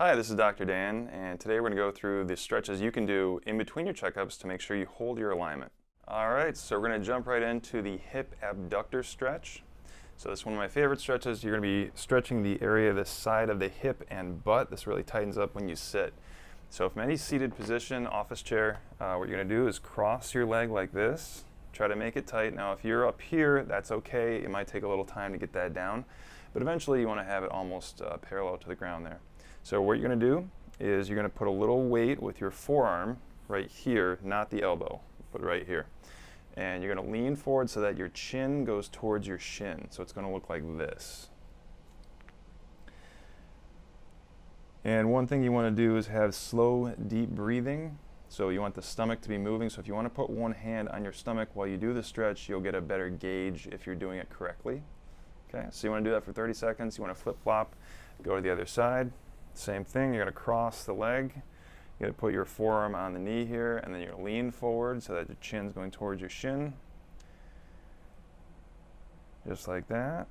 Hi, this is Dr. Dan, and today we're going to go through the stretches you can do in between your checkups to make sure you hold your alignment. Alright, so we're going to jump right into the hip abductor stretch. So this is one of my favorite stretches. You're going to be stretching the area of the side of the hip and butt. This really tightens up when you sit. So from any seated position, office chair, what you're going to do is cross your leg like this. Try to make it tight. Now if you're up here, that's okay. It might take a little time to get that down, but eventually you want to have it almost parallel to the ground there. So what you're going to do is you're going to put a little weight with your forearm right here, not the elbow, put it right here. And you're going to lean forward so that your chin goes towards your shin. So it's going to look like this. And one thing you want to do is have slow, deep breathing. So you want the stomach to be moving. So if you want to put one hand on your stomach while you do the stretch, you'll get a better gauge if you're doing it correctly. Okay, so you want to do that for 30 seconds. You want to flip-flop, go to the other side. Same thing, you're going to cross the leg. You're going to put your forearm on the knee here, and then you're going to lean forward so that your chin's going towards your shin. Just like that.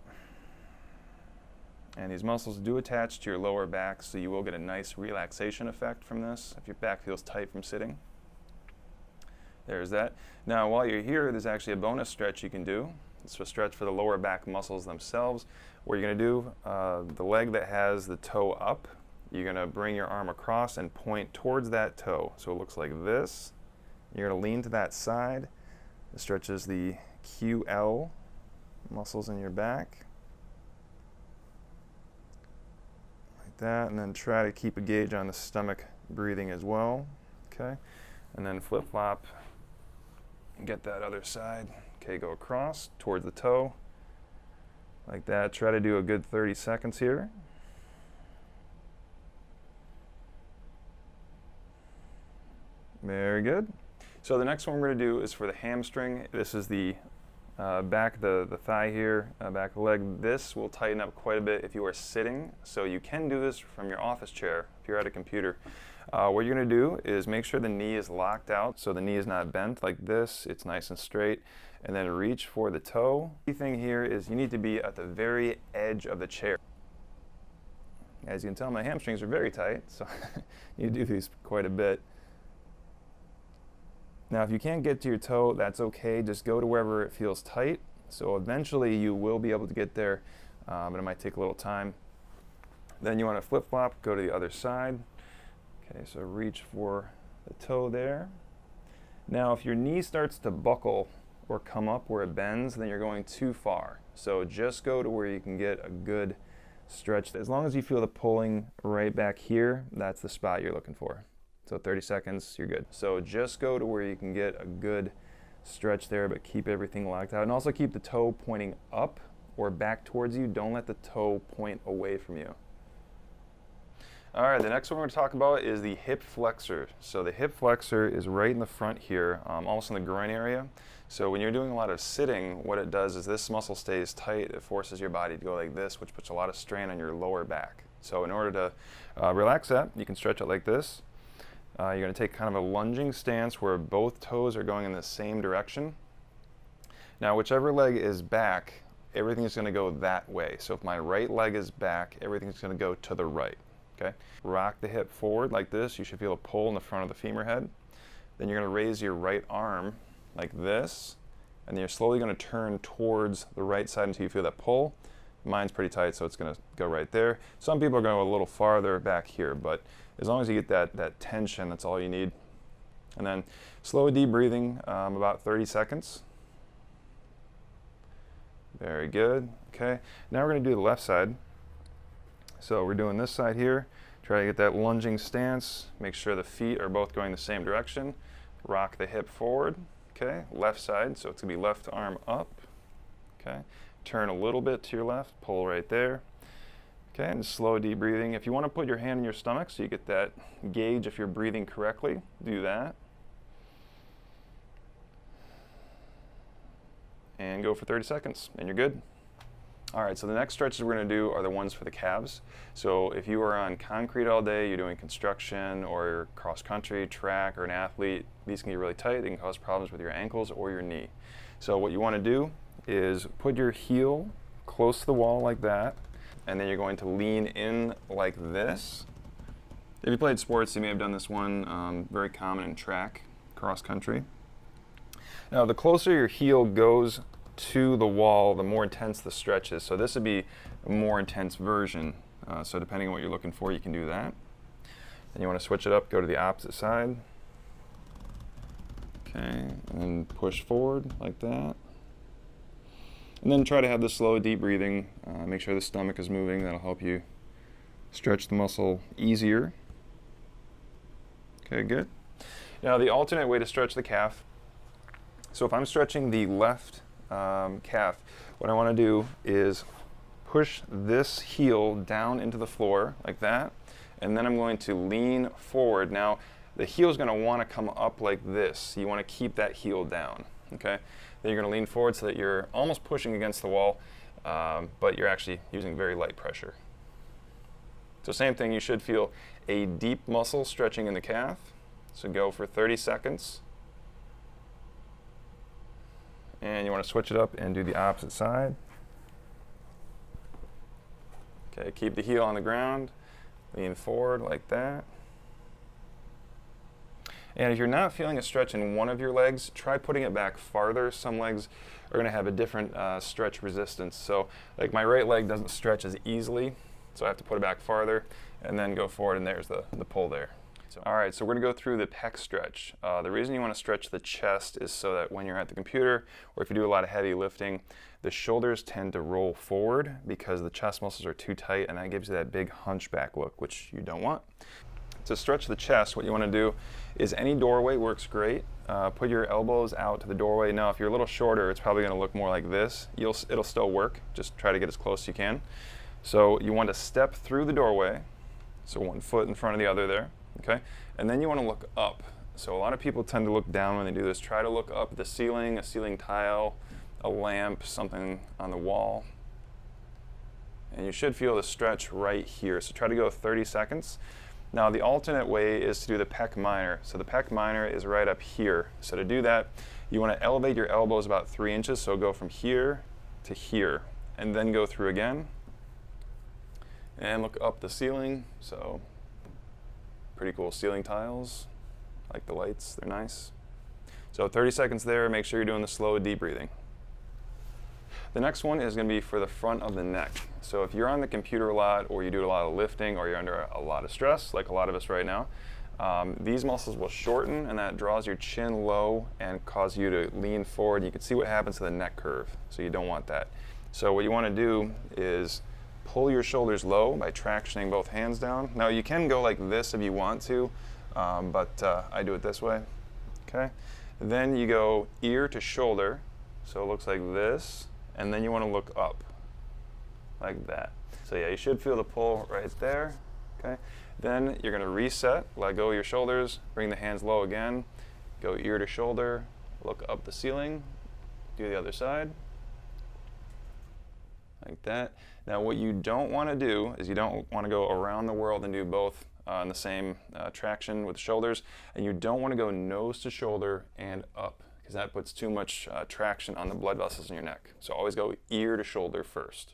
And these muscles do attach to your lower back, so you will get a nice relaxation effect from this if your back feels tight from sitting. There's that. Now, while you're here, there's actually a bonus stretch you can do. It's a stretch for the lower back muscles themselves, where you're going to do the leg that has the toe up. You're going to bring your arm across and point towards that toe. So it looks like this. You're going to lean to that side. It stretches the QL muscles in your back. Like that. And then try to keep a gauge on the stomach breathing as well. Okay. And then flip-flop. Get that other side. Okay, go across towards the toe. Like that. Try to do a good 30 seconds here. Very good. So the next one we're going to do is for the hamstring. This is the back, the thigh here, back of the leg. This will tighten up quite a bit if you are sitting. So you can do this from your office chair if you're at a computer. What you're going to do is make sure the knee is locked out so the knee is not bent like this. It's nice and straight. And then reach for the toe. The key thing here is you need to be at the very edge of the chair. As you can tell, my hamstrings are very tight, so you do these quite a bit. Now, if you can't get to your toe, that's okay. Just go to wherever it feels tight. So eventually you will be able to get there, but it might take a little time. Then you want to flip-flop, go to the other side. Okay, so reach for the toe there. Now, if your knee starts to buckle or come up where it bends, then you're going too far. So just go to where you can get a good stretch. As long as you feel the pulling right back here, that's the spot you're looking for. So 30 seconds, you're good. So just go to where you can get a good stretch there, but keep everything locked out. And also keep the toe pointing up or back towards you. Don't let the toe point away from you. All right, the next one we're going to talk about is the hip flexor. So the hip flexor is right in the front here, almost in the groin area. So when you're doing a lot of sitting, what it does is this muscle stays tight. It forces your body to go like this, which puts a lot of strain on your lower back. So in order to relax that, you can stretch it like this. You're going to take kind of a lunging stance where both toes are going in the same direction. Now, whichever leg is back, everything is going to go that way. So if my right leg is back, everything's going to go to the right. Okay? Rock the hip forward like this. You should feel a pull in the front of the femur head. Then you're going to raise your right arm like this, and then you're slowly going to turn towards the right side until you feel that pull. Mine's pretty tight, so it's going to go right there. Some people are going to go a little farther back here, but as long as you get that tension, that's all you need. And then slow, deep breathing, about 30 seconds. Very good. Okay, now we're going to do the left side. So we're doing this side here. Try to get that lunging stance. Make sure the feet are both going the same direction. Rock the hip forward. Okay, left side, so it's going to be left arm up. Okay, turn a little bit to your left, pull right there. Okay, and slow, deep breathing. If you want to put your hand in your stomach so you get that gauge if you're breathing correctly, do that. And go for 30 seconds, and you're good. All right, so the next stretches we're going to do are the ones for the calves. So if you are on concrete all day, you're doing construction or cross country, track, or an athlete, these can get really tight. They can cause problems with your ankles or your knee. So what you want to do is put your heel close to the wall like that, and then you're going to lean in like this. If you played sports, you may have done this one, very common in track, cross country. Now, the closer your heel goes to the wall, the more intense the stretch is. So this would be a more intense version. So depending on what you're looking for, you can do that. Then you want to switch it up, go to the opposite side. Okay, and then push forward like that. And then try to have the slow, deep breathing. Make sure the stomach is moving. That'll help you stretch the muscle easier. Okay, good. Now the alternate way to stretch the calf. So if I'm stretching the left calf, what I want to do is push this heel down into the floor like that, and then I'm going to lean forward. Now the heel is going to want to come up like this. You want to keep that heel down. Okay. Then you're going to lean forward so that you're almost pushing against the wall, but you're actually using very light pressure. So same thing, you should feel a deep muscle stretching in the calf. So go for 30 seconds. And you want to switch it up and do the opposite side. Okay, keep the heel on the ground, lean forward like that. And if you're not feeling a stretch in one of your legs, try putting it back farther. Some legs are going to have a different stretch resistance. So like my right leg doesn't stretch as easily, so I have to put it back farther and then go forward, and there's the pull there. So, all right, so we're going to go through the pec stretch. The reason you want to stretch the chest is so that when you're at the computer, or if you do a lot of heavy lifting, the shoulders tend to roll forward because the chest muscles are too tight, and that gives you that big hunchback look, which you don't want. To stretch the chest, what you want to do is any doorway works great. Put your elbows out to the doorway. Now, if you're a little shorter, it's probably going to look more like this. It'll still work. Just try to get as close as you can. So you want to step through the doorway, so one foot in front of the other there. Okay, and then you want to look up. So a lot of people tend to look down when they do this. Try to look up at the ceiling, a ceiling tile, a lamp, something on the wall. And you should feel the stretch right here. So try to go 30 seconds. Now the alternate way is to do the Pec Minor. So the Pec Minor is right up here. So to do that, you want to elevate your elbows about 3 inches. So go from here to here, and then go through again. And look up the ceiling. So pretty cool ceiling tiles, like the lights, they're nice. So 30 seconds there, make sure you're doing the slow, deep breathing. The next one is going to be for the front of the neck. So if you're on the computer a lot, or you do a lot of lifting, or you're under a lot of stress, like a lot of us right now, these muscles will shorten, and that draws your chin low and cause you to lean forward. You can see what happens to the neck curve, so you don't want that. So what you want to do is pull your shoulders low by tractioning both hands down. Now you can go like this if you want to, but I do it this way. Okay. Then you go ear to shoulder, so it looks like this, and then you want to look up like that. So yeah, you should feel the pull right there. Okay. Then you're going to reset, let go of your shoulders, bring the hands low again, go ear to shoulder, look up the ceiling, do the other side. Like that. Now what you don't want to do is you don't want to go around the world and do both in the same traction with the shoulders, and you don't want to go nose to shoulder and up, because that puts too much traction on the blood vessels in your neck. So always go ear to shoulder first.